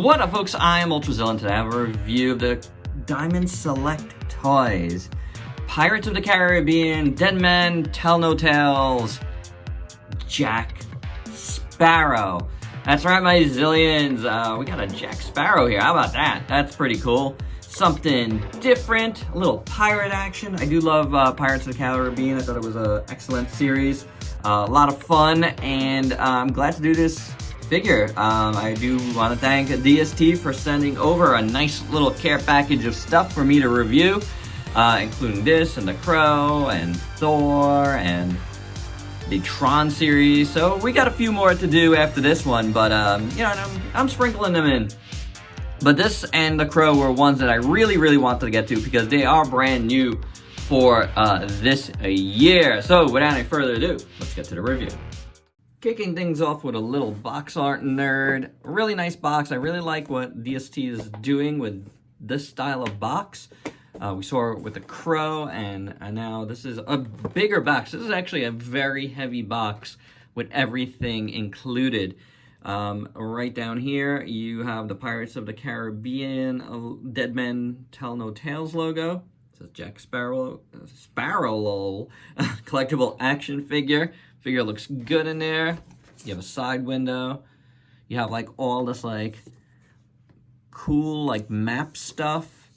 What up, folks? I am Ultrazilla, and today I have a review of the Diamond Select toys. Pirates of the Caribbean, Dead Men Tell No Tales, Jack Sparrow. That's right, my zillions. We got a Jack Sparrow here. How about that? That's pretty cool. Something different, a little pirate action. I do love Pirates of the Caribbean. I thought it was an excellent series. A lot of fun, and I'm glad to do this figure. I do want to thank DST for sending over a nice little care package of stuff for me to review, including this and the Crow and Thor and the Tron series. So we got a few more to do after this one, but you know, I'm sprinkling them in. But this and the Crow were ones that I really wanted to get to because they are brand new for this year. So without any further ado, let's get to the review. Kicking things off with a little box art nerd. A really nice box. I really like what DST is doing with this style of box. We saw it with the Crow, and now this is a bigger box. This is actually a very heavy box with everything included. Right down here, you have the Pirates of the Caribbean Dead Men Tell No Tales logo. It says Jack Sparrow, lol. Collectible action figure. Figure looks good in there. You have a side window. You have like all this like cool like map stuff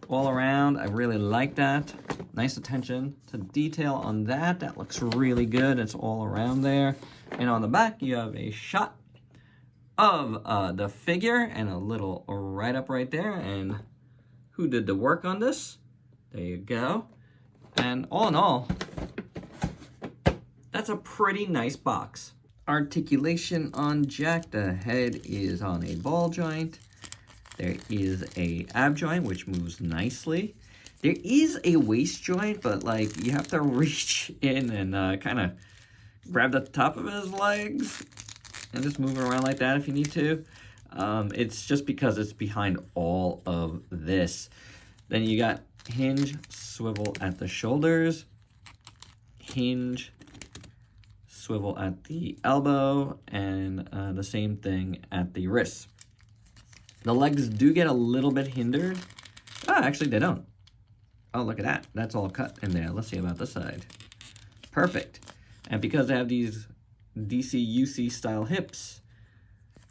all around. I really like that. Nice attention to detail on that. That looks really good. It's all around there. And on the back, you have a shot of the figure and a little write-up right there. And who did the work on this? There you go. And all in all, that's a pretty nice box. Articulation on Jack. The head is on a ball joint. There is a ab joint, which moves nicely. There is a waist joint, but like you have to reach in and kind of grab the top of his legs and just move it around like that if you need to. It's just because it's behind all of this. Then you got hinge, swivel at the shoulders, hinge, swivel at the elbow, and the same thing at the wrist. The legs do get a little bit hindered. Oh, actually they don't. Oh, look at that. That's all cut in there. Let's see about this side. Perfect. And because they have these DC-UC style hips,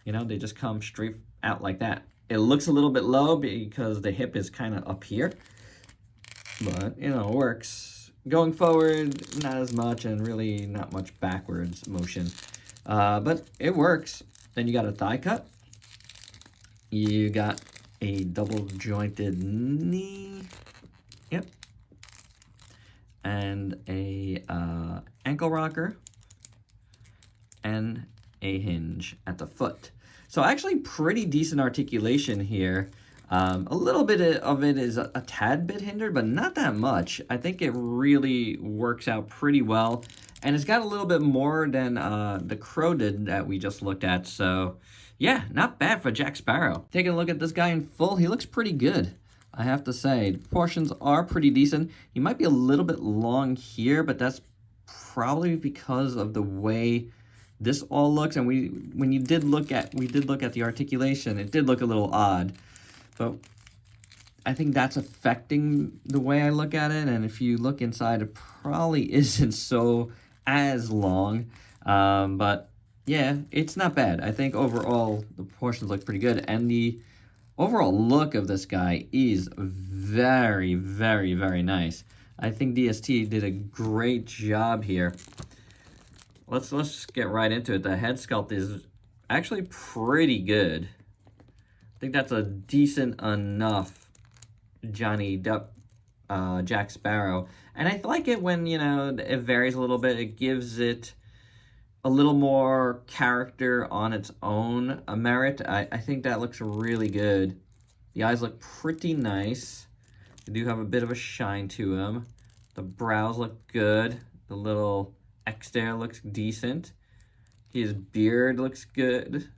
you know, they just come straight out like that. It looks a little bit low because the hip is kind of up here, but, you know, it works. Going forward, not as much, and really not much backwards motion. But it works. Then you got a thigh cut. You got a double jointed knee. Yep. And a ankle rocker. And a hinge at the foot. So actually pretty decent articulation here. A little bit of it is a tad bit hindered, but not that much. I think it really works out pretty well. And it's got a little bit more than the Crow did that we just looked at. So, yeah, not bad for Jack Sparrow. Taking a look at this guy in full, he looks pretty good, I have to say. The proportions are pretty decent. He might be a little bit long here, but that's probably because of the way this all looks. And we did look at the articulation. It did look a little odd. So I think that's affecting the way I look at it. And if you look inside, it probably isn't so as long. But yeah, it's not bad. I think overall the proportions look pretty good. And the overall look of this guy is very nice. I think DST did a great job here. Let's get right into it. The head sculpt is actually pretty good. I think that's a decent enough Johnny Depp, Jack Sparrow. And I like it when, you know, it varies a little bit. It gives it a little more character on its own merit. I think that looks really good. The eyes look pretty nice. They do have a bit of a shine to them. The brows look good. The little X there looks decent. His beard looks good.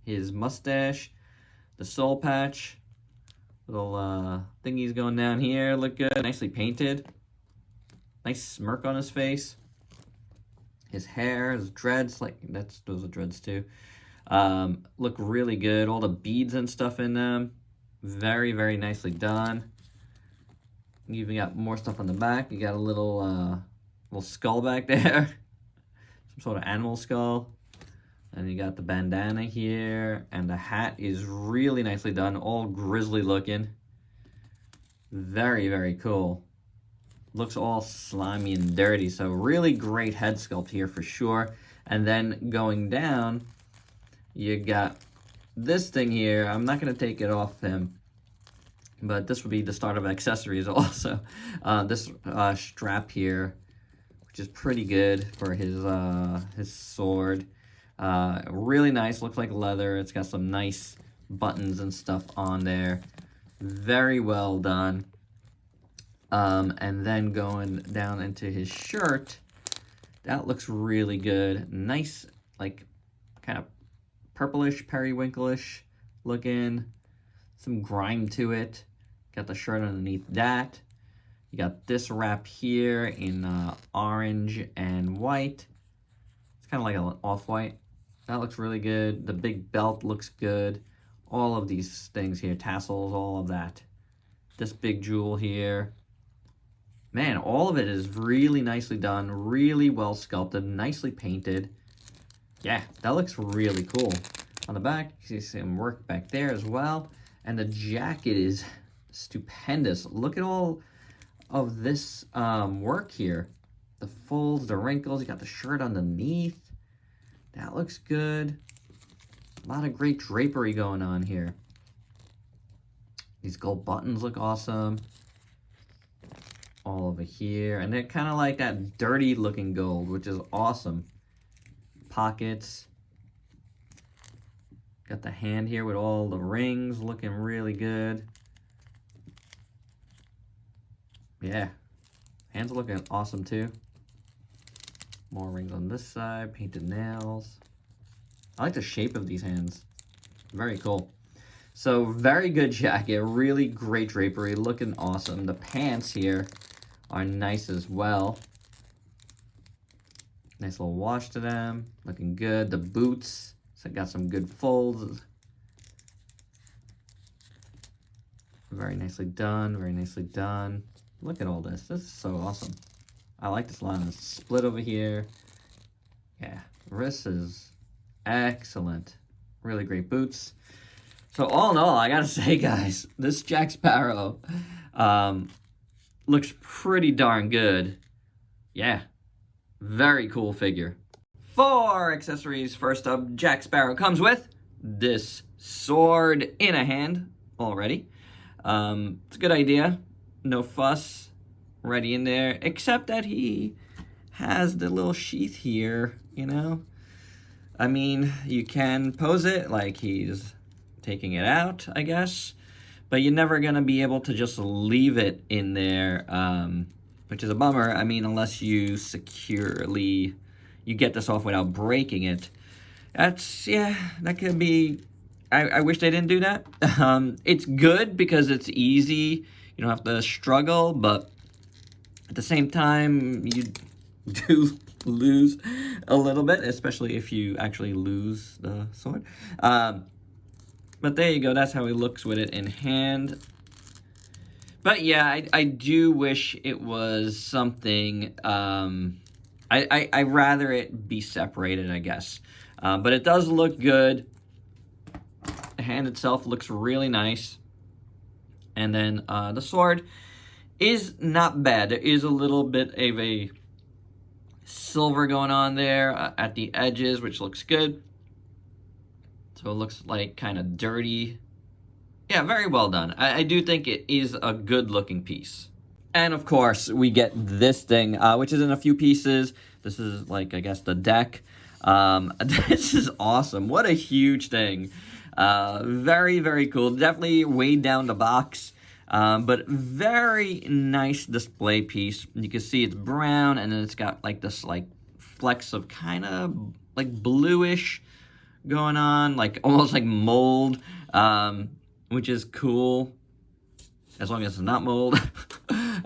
His mustache. The soul patch, little thingies going down here look good, nicely painted. Nice smirk on his face. His hair, his dreads, like those are dreads too. Look really good. All the beads and stuff in them. Very, very nicely done. You even got more stuff on the back. You got a little skull back there. Some sort of animal skull. And you got the bandana here. And the hat is really nicely done. All grizzly looking. Very, very cool. Looks all slimy and dirty. So really great head sculpt here for sure. And then going down, you got this thing here. I'm not going to take it off him, but this would be the start of accessories also. This strap here, which is pretty good for his sword. Really nice, looks like leather. It's got some nice buttons and stuff on there. Very well done. And then going down into his shirt, that looks really good. Nice, like, kind of purplish, periwinkle-ish looking. Some grime to it. Got the shirt underneath that. You got this wrap here in orange and white. It's kind of like an off-white. That looks really good. The big belt looks good. All of these things here, tassels, all of that. This big jewel here. Man, all of it is really nicely done, really well sculpted, nicely painted. Yeah, that looks really cool. On the back, you see some work back there as well. And the jacket is stupendous. Look at all of this work here. The folds, the wrinkles, you got the shirt underneath. That looks good. A lot of great drapery going on here. These gold buttons look awesome. All over here. And they're kind of like that dirty looking gold, which is awesome. Pockets. Got the hand here with all the rings looking really good. Yeah. Hands looking awesome too. More rings on this side. Painted nails. I like the shape of these hands. Very cool. So, very good jacket. Really great drapery. Looking awesome. The pants here are nice as well. Nice little wash to them. Looking good. The boots. So got some good folds. Very nicely done. Very nicely done. Look at all this. This is so awesome. I like this line. It's split over here. Yeah. Wrist is excellent. Really great boots. So all in all, I gotta say, guys, this Jack Sparrow looks pretty darn good. Yeah. Very cool figure. For accessories, first up, Jack Sparrow comes with this sword in a hand already. It's a good idea. No fuss. Ready in there. Except that he has the little sheath here, you know? I mean, you can pose it like he's taking it out, I guess. But you're never going to be able to just leave it in there, which is a bummer. I mean, unless you securely... You get this off without breaking it. That's, yeah, that could be... I wish they didn't do that. It's good because it's easy. You don't have to struggle, but at the same time, you do lose a little bit, especially if you actually lose the sword. But there you go. That's how he looks with it in hand. But yeah, I do wish it was something... I'd rather it be separated, I guess. But it does look good. The hand itself looks really nice. And then the sword is not bad. There is a little bit of a silver going on there at the edges, which looks good. So it looks like kind of dirty. Yeah, very well done. I do think it is a good looking piece. And of course, we get this thing, which is in a few pieces. This is like, I guess, the deck. This is awesome. What a huge thing. Very, very cool. Definitely weighed down the box. But very nice display piece. You can see it's brown, and then it's got like this like flecks of kind of like bluish going on, like almost like mold, which is cool. As long as it's not mold.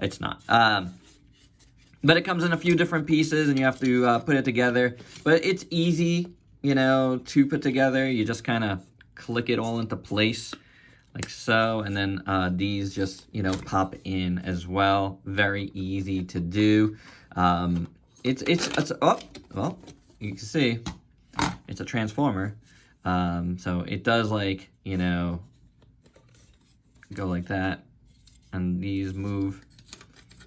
It's not. But it comes in a few different pieces, and you have to put it together. But it's easy. you know, to put together. You just kind of click it all into place like so, and then these just, you know, pop in as well. Very easy to do. It's oh, well, you can see it's a transformer. So it does, like, you know, go like that, and these move.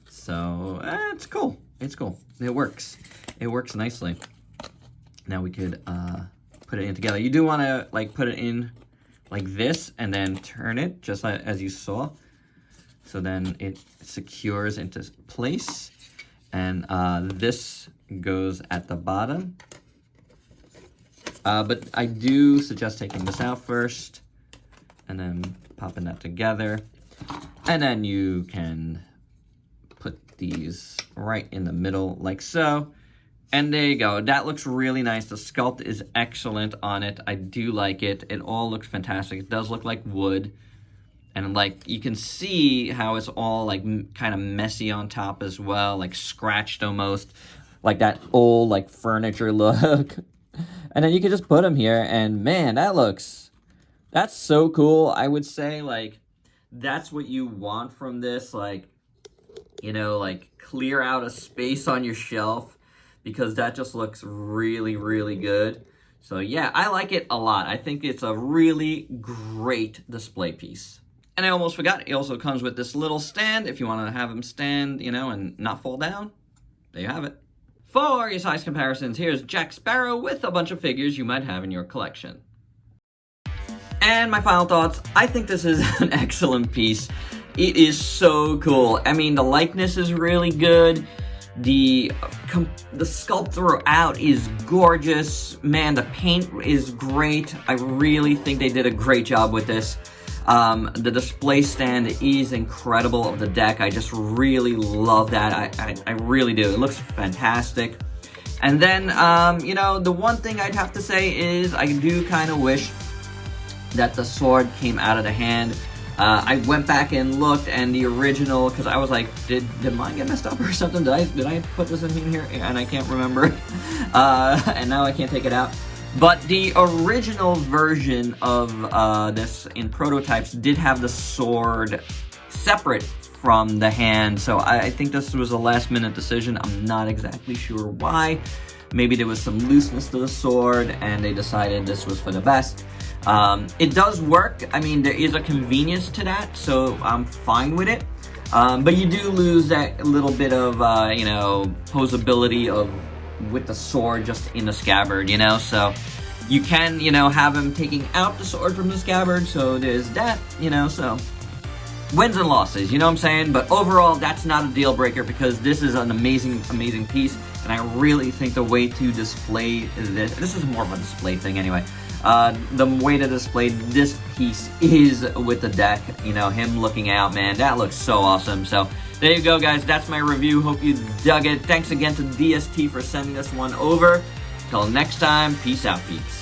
So it's cool. It's cool. It works. It works nicely. Now we could put it in together. You do want to, like, put it in like this and then turn it just like, as you saw. So then it secures into place. And this goes at the bottom. But I do suggest taking this out first and then popping that together. And then you can put these right in the middle like so. And there you go. That looks really nice. The sculpt is excellent on it. I do like it. It all looks fantastic. It does look like wood. And, like, you can see how it's all, like, kind of messy on top as well. Like, scratched almost. Like that old, like, furniture look. And then you can just put them here. And, man, that's so cool. I would say, like, that's what you want from this. Like, you know, like, clear out a space on your shelf, because that just looks really, really good. So yeah, I like it a lot. I think it's a really great display piece. And I almost forgot, it also comes with this little stand if you want to have them stand, you know, and not fall down. There you have it. For your size comparisons, here's Jack Sparrow with a bunch of figures you might have in your collection. And my final thoughts, I think this is an excellent piece. It is so cool. I mean, the likeness is really good. The sculpt throughout is gorgeous. Man, the paint is great. I really think they did a great job with this. The display stand is incredible of the deck. I just really love that. I really do. It looks fantastic. And then, you know, the one thing I'd have to say is I do kind of wish that the sword came out of the hand. I went back and looked, and the original, because I was like, did mine get messed up or something? Did I put this in here? And I can't remember. And now I can't take it out. But the original version of this in prototypes did have the sword separate from the hand. So I think this was a last-minute decision. I'm not exactly sure why. Maybe there was some looseness to the sword, and they decided this was for the best. It does work. I mean, there is a convenience to that, so I'm fine with it. But you do lose that little bit of, you know, posability with the sword just in the scabbard, you know? So you can, you know, have him taking out the sword from the scabbard, so there's that, you know, so wins and losses, you know what I'm saying? But overall, that's not a deal breaker, because this is an amazing, amazing piece, and I really think the way to display this is more of a display thing anyway. The way to display this piece is with the deck, you know, him looking out, man, that looks so awesome. So there you go, guys, that's my review. Hope you dug it. Thanks again to DST for sending this one over. Till next time, peace out, peeps.